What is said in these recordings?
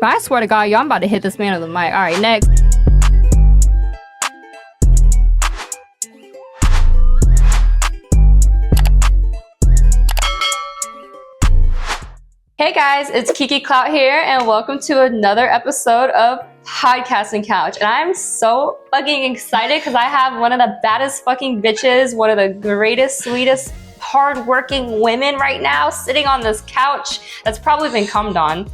I swear to God, y'all, I'm about to hit this man on the mic. All right, next. Hey guys, it's Kiki Klout here, and welcome to another episode of PodCasting Couch. And I'm so fucking excited because I have one of the baddest fucking bitches, one of the greatest, sweetest, hardworking women right now sitting on this couch that's probably been cummed on.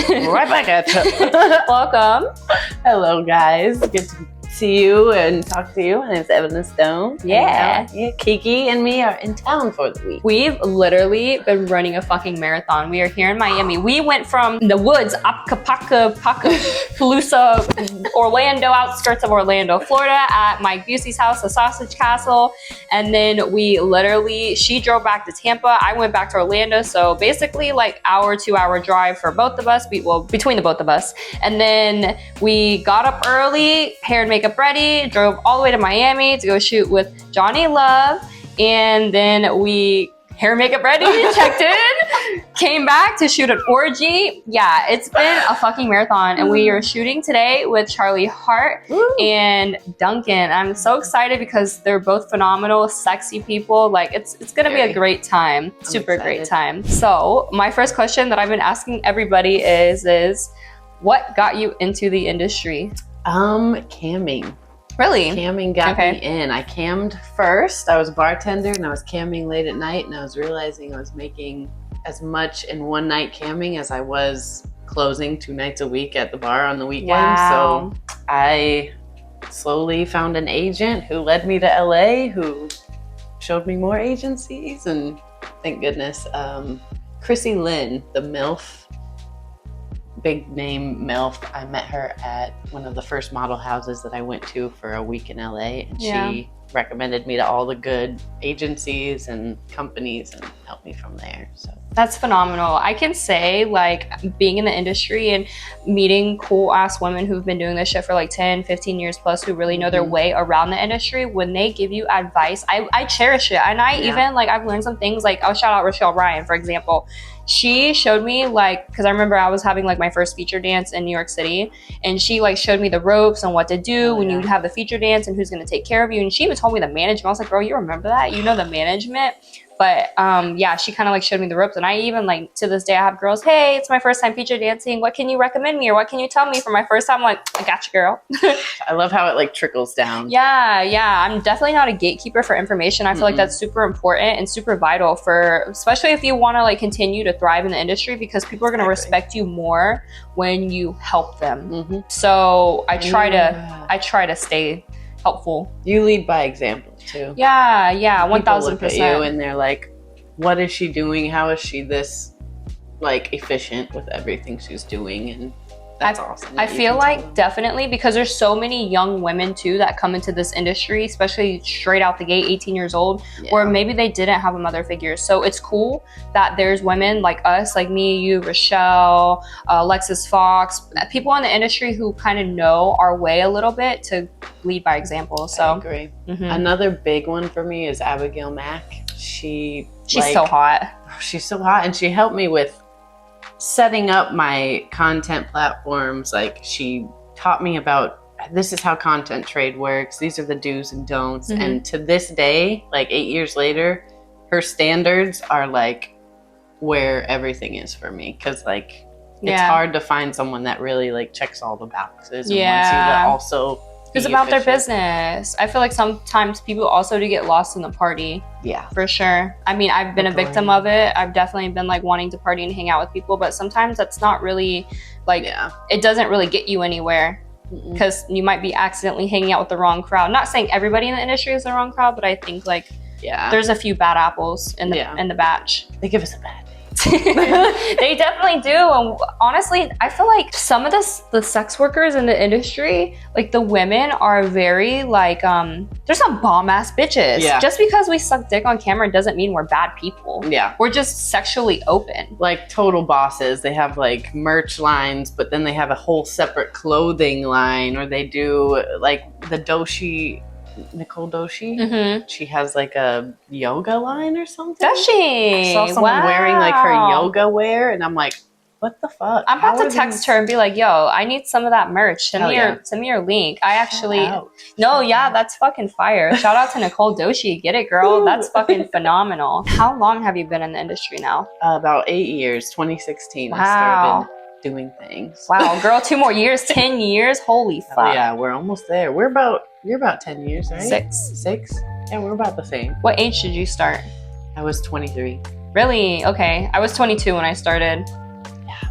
Right back at you. Welcome. Hello, guys. Good to see you and talk to you. My name is Eveline Stone. Yeah. Kiki and me are in town for the week. We've literally been running a fucking marathon. We are here in Miami. We went from the woods, Palooza, Orlando, outskirts of Orlando, Florida, at Mike Busey's house, the Sausage Castle. And then she drove back to Tampa. I went back to Orlando. So basically like 2-hour drive for both of us, between the both of us. And then we got up early, hair and makeup ready, drove all the way to Miami to go shoot with Johnny Love. And then we hair and makeup ready, checked in, came back to shoot an orgy. Yeah, it's been a fucking marathon. And we are shooting today with Charlie Hart and Duncan. I'm so excited because they're both phenomenal, sexy people. Like it's gonna be a great time. Super great time. So my first question that I've been asking everybody is what got you into the industry? Camming. Really? Camming got me in. I cammed first. I was a bartender and I was camming late at night, and I was realizing I was making as much in one night camming as I was closing 2 nights a week at the bar on the weekend. Wow. So I slowly found an agent who led me to LA, who showed me more agencies, and thank goodness, Chrissy Lynn, the MILF, big name MILF, I met her at one of the first model houses that I went to for a week in LA, and she recommended me to all the good agencies and companies and helped me from there. So that's phenomenal. I can say, like, being in the industry and meeting cool ass women who've been doing this shit for like 10, 15 years plus, who really know their way around the industry, when they give you advice, I cherish it. And even like, I've learned some things, like I'll shout out Rochelle Ryan, for example. She showed me, like, because I remember I was having like my first feature dance in New York City, and she like showed me the ropes and what to do when you have the feature dance and who's going to take care of you. And she even told me the management. I was like, girl, you remember that? You know the management. But yeah, she kind of like showed me the ropes. And I even, like, to this day, I have girls, hey, it's my first time feature dancing. What can you recommend me? Or what can you tell me for my first time? I'm like, I got you, girl. I love how it like trickles down. Yeah. I'm definitely not a gatekeeper for information. I feel like that's super important and super vital for, especially if you want to like continue to thrive in the industry, because people are going to respect you more when you help them. So I try to stay helpful. You lead by example too. Yeah, 1000%. Look at you and they're like, what is she doing? How is she this like efficient with everything she's doing? And that's awesome. I feel like definitely, because there's so many young women too that come into this industry, especially straight out the gate, 18 years old, or maybe they didn't have a mother figure. So it's cool that there's women like us, like me, you, Rochelle, Alexis Fox, people in the industry who kind of know our way a little bit to lead by example. So I agree. Another big one for me is Abigail Mack. She's so hot. She's so hot, and she helped me with setting up my content platforms. Like, she taught me about, this is how content trade works. These are the do's and don'ts. And to this day, like 8 years later, her standards are like where everything is for me. Cause like, it's hard to find someone that really like checks all the boxes and wants you to also it's about their business. I feel like sometimes people also do get lost in the party. Yeah, for sure. I mean, I've been a victim of it. I've definitely been like wanting to party and hang out with people, but sometimes that's not really like, it doesn't really get you anywhere, because you might be accidentally hanging out with the wrong crowd. Not saying everybody in the industry is the wrong crowd, but I think like there's a few bad apples in the batch. They give us a bad day. They definitely do. And honestly, I feel like some of the sex workers in the industry, like the women are very like, they're some bomb ass bitches. Just because we suck dick on camera doesn't mean we're bad people. We're just sexually open. Like total bosses. They have like merch lines, but then they have a whole separate clothing line, or they do like the Doshi, Nicole Doshi. She has like a yoga line or something. Does she? I saw someone wearing like her yoga wear, and I'm like, what the fuck? I'm about to text her and be like, yo, I need some of that merch. Send me your link. I actually, that's fucking fire. Shout out to Nicole Doshi. Get it, girl. That's fucking phenomenal. How long have you been in the industry now? About 8 years, 2016. Wow. I started doing things. Wow, girl, 2 more years, 10 years. Holy fuck. Oh, yeah, we're almost there. You're about 10 years, right? 6. Yeah, we're about the same. What age did you start? I was 23. Really? Okay. I was 22 when I started.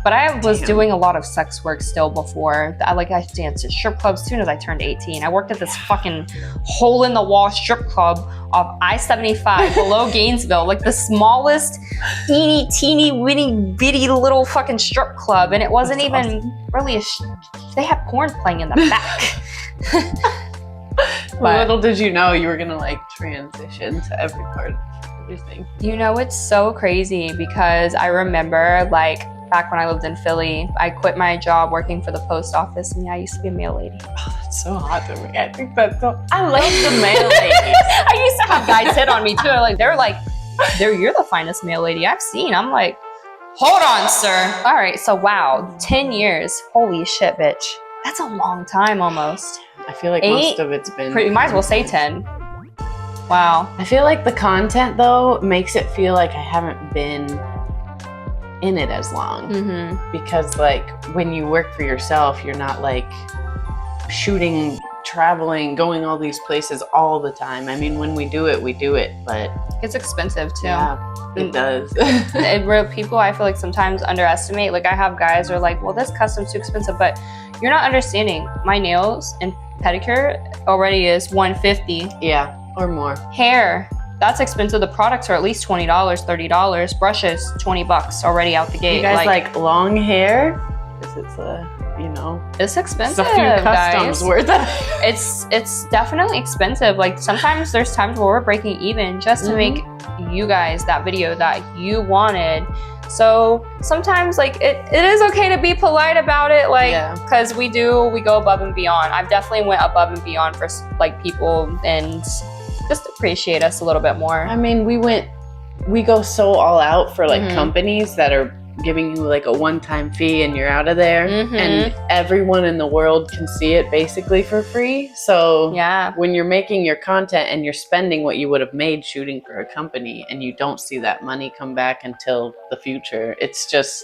But I was doing a lot of sex work still before. I danced at strip clubs as soon as I turned 18. I worked at this fucking hole-in-the-wall strip club off I-75 below Gainesville. Like the smallest, teeny, bitty little fucking strip club. And it wasn't even really they had porn playing in the back. But little did you know you were gonna like transition to every part of everything. You know, it's so crazy because I remember like back when I lived in Philly, I quit my job working for the post office, and I used to be a mail lady. Oh, that's so hot to me. I think that's so. I love the mail ladies. I used to have guys hit on me too. They're like, you're the finest mail lady I've seen. I'm like, hold on, sir. All right, so wow, 10 years. Holy shit, bitch. That's a long time almost. I feel like 8? most of it's been. You might as well say 10. Wow. I feel like the content though makes it feel like I haven't been in it as long, because like when you work for yourself, you're not like shooting, traveling, going all these places all the time. I mean, when we do it, but it's expensive too. Yeah, it does. People I feel like sometimes underestimate. Like I have guys who are like, well, this custom's too expensive, but you're not understanding. My nails and pedicure already is $150. Yeah, or more. Hair, that's expensive. The products are at least $20, $30. Brushes, $20 already out the gate. You guys like long hair? Because it's it's expensive. It's a few customs worth of. It's definitely expensive. Like sometimes there's times where we're breaking even just to make you guys that video that you wanted. So sometimes like it is okay to be polite about it, like because we go above and beyond. I've definitely went above and beyond for like people and just appreciate us a little bit more. I mean, we go so all out for like companies that are giving you like a one-time fee and you're out of there, and everyone in the world can see it basically for free. So when you're making your content and you're spending what you would have made shooting for a company and you don't see that money come back until the future, it's just,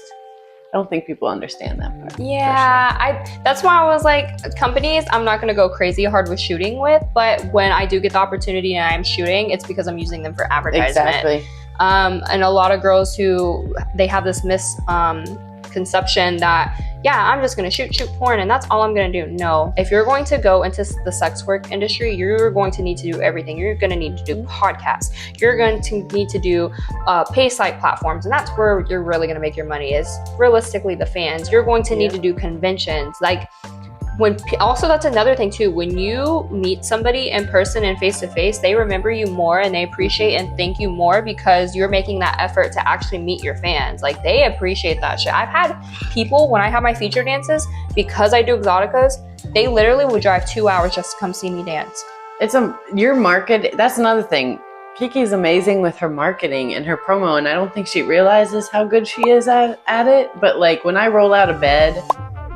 I don't think people understand that part. Yeah, that's why I was like, companies, I'm not going to go crazy hard with shooting with, but when I do get the opportunity and I'm shooting, it's because I'm using them for advertisement. Exactly. And a lot of girls who, they have this misconception that, I'm just going to shoot porn and that's all I'm going to do. No, if you're going to go into the sex work industry, you're going to need to do everything. You're going to need to do podcasts. You're going to need to do pay site platforms. And that's where you're really going to make your money, is realistically the fans. You're going to need to do conventions. Like also, that's another thing too. When you meet somebody in person and face to face, they remember you more and they appreciate and thank you more because you're making that effort to actually meet your fans. Like they appreciate that shit. I've had people, when I have my feature dances, because I do exoticas, they literally would drive 2 hours just to come see me dance. Your market, that's another thing. Kiki's amazing with her marketing and her promo, and I don't think she realizes how good she is at it. But like when I roll out of bed,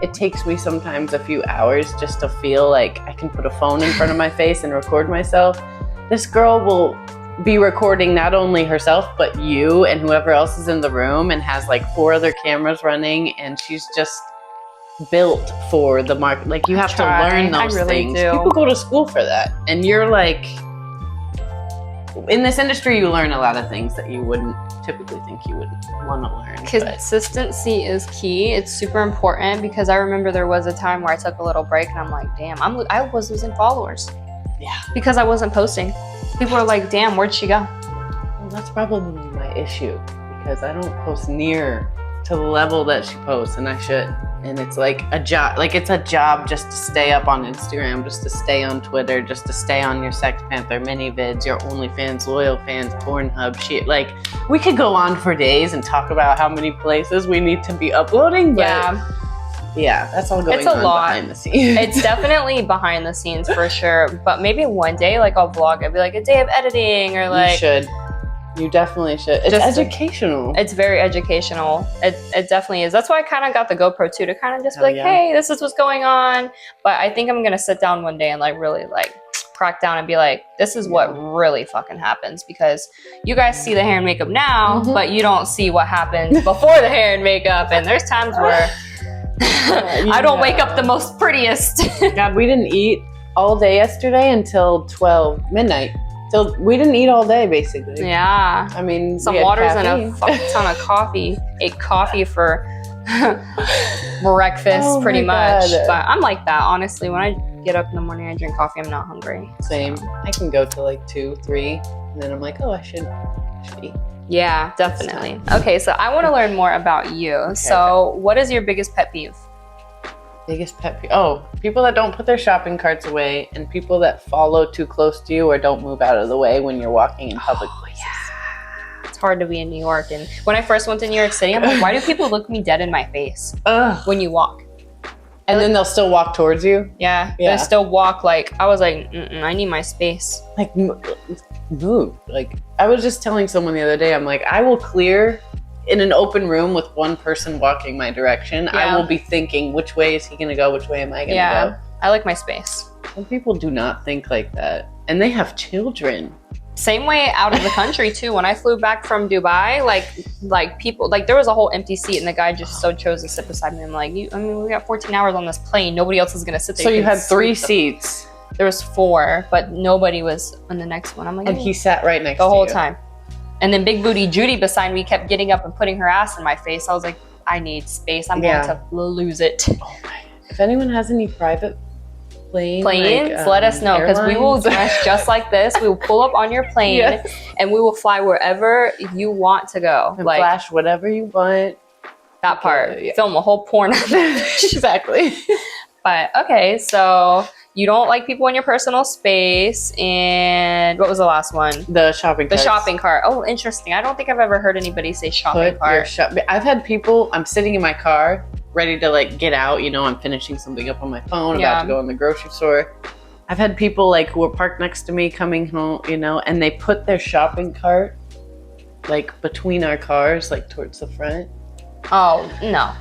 it takes me sometimes a few hours just to feel like I can put a phone in front of my face and record myself. This girl will be recording not only herself, but you and whoever else is in the room, and has like 4 other cameras running, and she's just built for the market. Like you have to learn those things. People go to school for that. And you're like, in this industry, you learn a lot of things that you wouldn't typically think you would want to learn. Consistency is key. It's super important, because I remember there was a time where I took a little break and I'm like, damn, I was losing followers. Yeah. Because I wasn't posting. People are like, damn, where'd she go? Well, that's probably my issue, because I don't post near to the level that she posts, and I should. And it's like a job, it's a job just to stay up on Instagram, just to stay on Twitter, just to stay on your Sex Panther mini vids, your OnlyFans, Loyal Fans, Pornhub shit. Like, we could go on for days and talk about how many places we need to be uploading, but that's all going on behind the scenes. It's definitely behind the scenes for sure. But maybe one day, like, I'll vlog. I'd be like, a day of editing, or like, you should. You definitely should. It's educational. It's very educational. It definitely is. That's why I kind of got the GoPro too, to kind of just be like, hey, this is what's going on. But I think I'm gonna sit down one day and like really like crack down and be like, this is what really fucking happens, because you guys see the hair and makeup now, but you don't see what happens before the hair and makeup. And there's times where I don't wake up the most prettiest. God, we didn't eat all day yesterday until midnight. So we didn't eat all day, basically. Yeah. I mean, some waters and a fuck ton of coffee. Ate coffee for breakfast, pretty much. But I'm like that, honestly. When I get up in the morning, I drink coffee. I'm not hungry. Same. I can go to like 2, 3, and then I'm like, oh, I should eat. Yeah, definitely. Okay, so I want to learn more about you. Okay, so what is your biggest pet peeve? Biggest pet peeve? Oh, people that don't put their shopping carts away, and people that follow too close to you or don't move out of the way when you're walking in public places. Yeah. It's hard to be in New York. And when I first went to New York City, I'm like, why do people look me dead in my face when you walk? And then they'll still walk towards you? Yeah. They still walk like, I was like, I need my space. Like, move. Like, I was just telling someone the other day, I'm like, I will clear in an open room with one person walking my direction. I will be thinking, which way is he going to go? Which way am I going to go? I like my space. Some people do not think like that. And they have children. Same way out of the country too. When I flew back from Dubai, like people, like there was a whole empty seat and the guy just so chose to sit beside me. I'm like, we got 14 hours on this plane. Nobody else is going to sit there. So you had 3 seats. There was 4, but nobody was on the next one. I'm like, and he sat right next to you. The whole time. And then Big Booty Judy beside me kept getting up and putting her ass in my face. I was like, I need space. I'm going to lose it. Oh my. If anyone has any private planes, let us know, because we will dress just like this. We will pull up on your plane and we will fly wherever you want to go. And flash whatever you want. That part. Film a whole porn. Exactly. But okay, so you don't like people in your personal space, and what was the last one? The shopping cart. The shopping cart. Oh, interesting. I don't think I've ever heard anybody say shopping cart. I've had people, I'm sitting in my car, ready to like get out, I'm finishing something up on my phone, about to go in the grocery store. I've had people like who were parked next to me coming home, and they put their shopping cart like between our cars, like towards the front. Oh, no.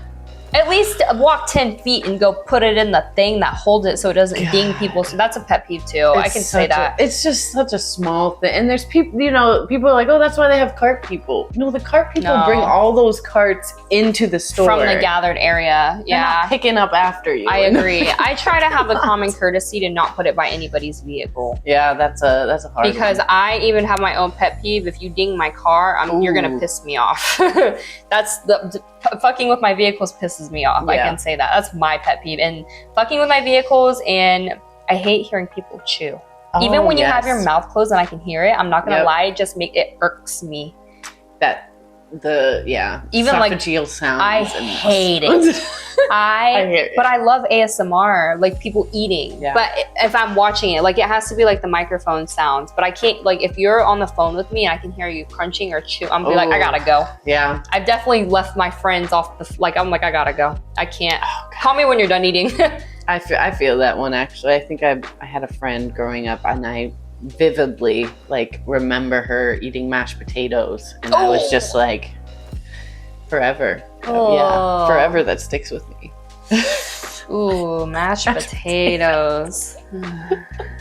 At least walk 10 feet and go put it in the thing that holds it so it doesn't ding people. So that's a pet peeve too. I can say that. It's just such a small thing. And there's people, people are like, oh, that's why they have cart people. No, the cart people bring all those carts into the store. From the gathered area. They're not picking up after you. I agree. I try to have the common courtesy to not put it by anybody's vehicle. Yeah, that's a hard because one. I even have my own pet peeve. If you ding my car, you're going to piss me off. That's fucking with my vehicles pisses me off. I can say that. That's my pet peeve. And fucking with my vehicles, and I hate hearing people chew. Even when you have your mouth closed and I can hear it, I'm not gonna lie, it irks me. Even esophageal sounds. I hate it. But I love ASMR, like people eating. Yeah. But if I'm watching it, like it has to be like the microphone sounds. But I can't, like if you're on the phone with me and I can hear you crunching or chew, I'm gonna be like, I gotta go. Yeah. I've definitely left my friends off I'm like, I gotta go. I can't. Call me when you're done eating. I feel that one actually. I think I had a friend growing up and I vividly like remember her eating mashed potatoes, and I was just like, forever. Yeah, forever that sticks with me. Ooh, mashed potatoes.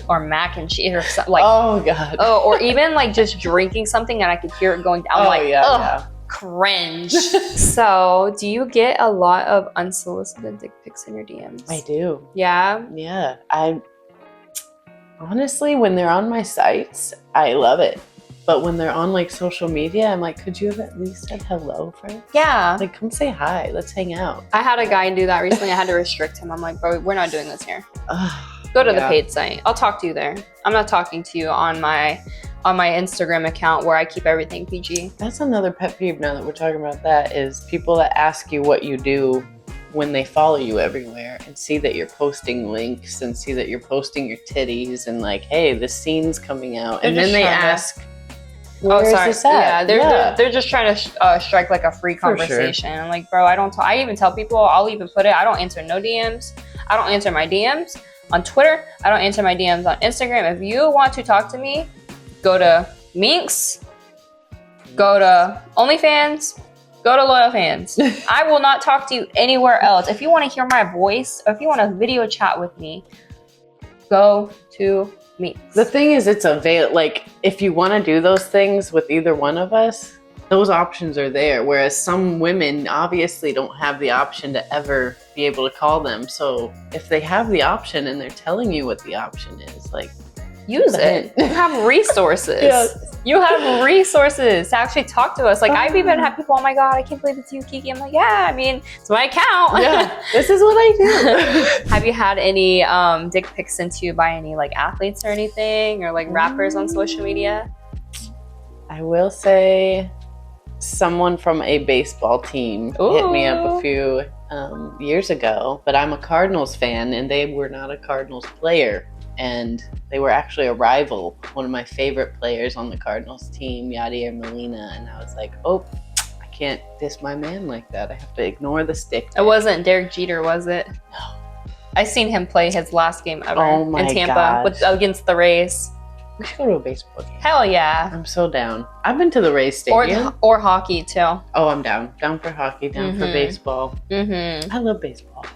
Or mac and cheese or something like. Oh god. Oh, or even like just drinking something and I could hear it going down. Cringe. So, do you get a lot of unsolicited dick pics in your DMs? I do. Yeah? Yeah. Honestly, when they're on my sites, I love it. But when they're on like social media, I'm like, could you have at least said hello first? Yeah. Like, come say hi. Let's hang out. I had a guy do that recently. I had to restrict him. I'm like, bro, we're not doing this here. Go to the paid site. I'll talk to you there. I'm not talking to you on my Instagram account where I keep everything PG. That's another pet peeve now that we're talking about that, is people that ask you what you do when they follow you everywhere and see that you're posting links and see that you're posting your titties and like, hey, this scene's coming out. And then they ask, where is this at? Yeah, they're just trying to strike like a free conversation. I'm like, bro, I even tell people, I'll even put it, I don't answer no DMs. I don't answer my DMs on Twitter. I don't answer my DMs on Instagram. If you want to talk to me, go to Minx Go to OnlyFans. Go to Loyal Fans. I will not talk to you anywhere else. If you want to hear my voice, or if you want to video chat with me, go to me. The thing is, it's like, if you want to do those things with either one of us, those options are there. Whereas some women obviously don't have the option to ever be able to call them. So if they have the option and they're telling you what the option is, like, use it. You have resources. Yes. You have resources to actually talk to us. Like, I've even had people, oh my God, I can't believe it's you, Kiki. I'm like, yeah, I mean, it's my account. Yeah, this is what I do. Have you had any dick pics sent to you by any like athletes or anything, or like rappers on social media? I will say someone from a baseball team hit me up a few years ago, but I'm a Cardinals fan and they were not a Cardinals player. And they were actually a rival, one of my favorite players on the Cardinals team, Yadier Molina. And I was like, oh, I can't diss my man like that. I have to ignore the stick. It wasn't Derek Jeter, was it? No. I seen him play his last game ever in Tampa against the Rays. We should go to a baseball game. Hell yeah. I'm so down. I've been to the Rays stadium. Or hockey too. Oh, I'm down. Down for hockey, down for baseball. Mm-hmm. I love baseball.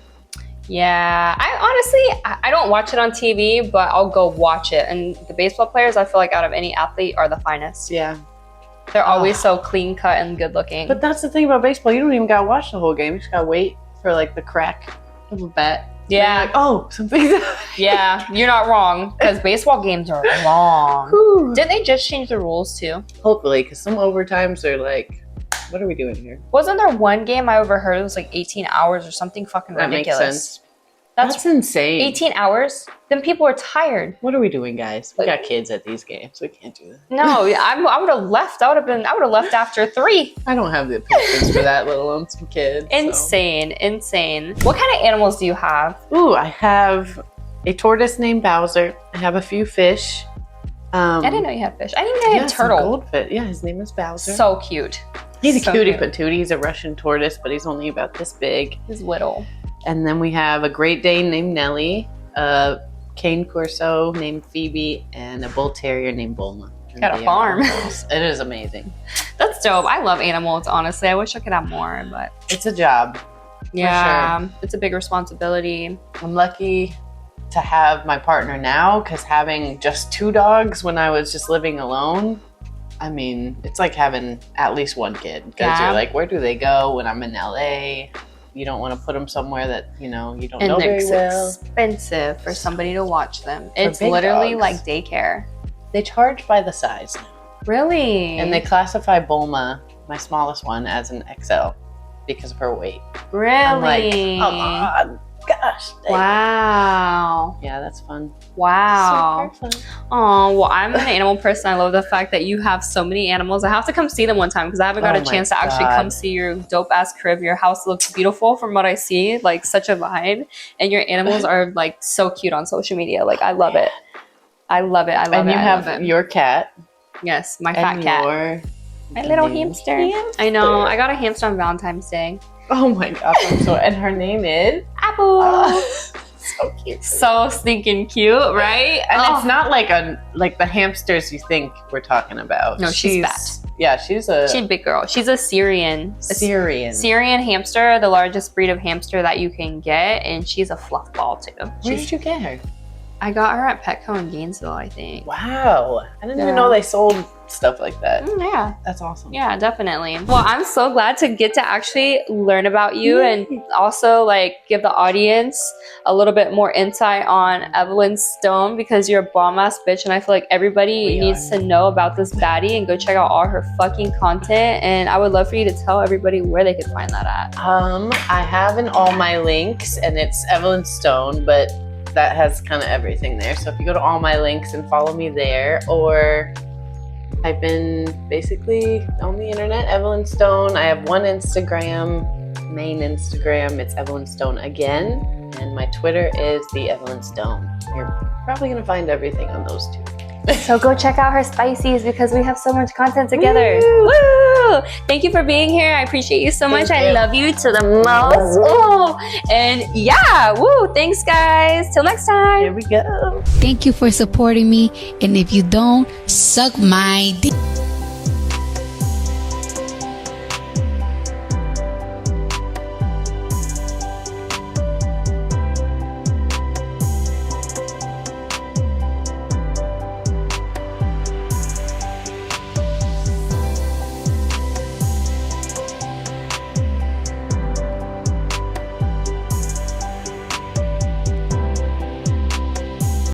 Yeah, I don't watch it on TV, but I'll go watch it. And the baseball players, I feel like out of any athlete, are the finest. Yeah. They're always so clean cut and good looking. But that's the thing about baseball. You don't even gotta watch the whole game. You just gotta wait for like the crack of a bat. Yeah. Like, oh, something's Yeah, you're not wrong. Because baseball games are long. Didn't they just change the rules too? Hopefully, because some overtimes are like, what are we doing here? Wasn't there one game I overheard it was like 18 hours or something fucking ridiculous? That makes sense. That's insane. 18 hours? Then people are tired. What are we doing, guys? We got kids at these games. We can't do that. No, I would have left. I would have left after 3. I don't have the patience for that, let alone some kids. Insane. What kind of animals do you have? Ooh, I have a tortoise named Bowser. I have a few fish. I didn't know you had fish. I didn't know you had a turtle. Goldfish. Yeah, his name is Bowser. So cute. He's a cutie patootie. He's a Russian tortoise, but he's only about this big. He's little. And then we have a Great Dane named Nellie, a Cane Corso named Phoebe, and a Bull Terrier named Bulma. Got a farm. It is amazing. That's dope. I love animals, honestly. I wish I could have more, but it's a job. Yeah, for sure. It's a big responsibility. I'm lucky to have my partner now, because having just 2 dogs when I was just living alone, I mean, it's like having at least 1 kid, because you're like, where do they go when I'm in LA? You don't want to put them somewhere that, you don't know very well. It's expensive for somebody to watch them. It's literally like daycare. They charge by the size. Really? And they classify Bulma, my smallest one, as an XL because of her weight. Really? I'm like, come on. Gosh. Wow. Yeah, that's fun. Wow. Super fun. Oh, well, I'm an animal person. I love the fact that you have so many animals. I have to come see them one time because I haven't got a chance to actually come see your dope ass crib. Your house looks beautiful from what I see, like such a vibe. And your animals are like so cute on social media. Like, I love it. I love it. And you have your cat. Yes, my fat cat. My little hamster. I know. I got a hamster on Valentine's Day. Oh my gosh, and her name is Apple. So cute. So stinking cute, right? And it's not like the hamsters you think we're talking about. No, she's fat. Yeah, she's a big girl. She's a Syrian hamster, the largest breed of hamster that you can get, and she's a fluff ball too. Where did you get her? I got her at Petco in Gainesville, I think. Wow. I didn't even know they sold stuff like that. Yeah. That's awesome. Yeah, definitely. Well, I'm so glad to get to actually learn about you and also like give the audience a little bit more insight on Eveline Stone, because you're a bomb ass bitch and I feel like everybody needs to know about this baddie and go check out all her fucking content. And I would love for you to tell everybody where they could find that at. I have in all my links and it's Eveline Stone, but that has kind of everything there. So if you go to all my links and follow me there, or type in basically on the internet, Eveline Stone. I have one Instagram, main Instagram. It's Eveline Stone again. And my Twitter is the Eveline Stone. You're probably going to find everything on those 2. So go check out her spices because we have so much content together. Woo! Thank you for being here. I appreciate you so much. I love you to the most. Ooh. And yeah, woo! Thanks, guys. Till next time. Here we go. Thank you for supporting me. And if you don't, suck my dick.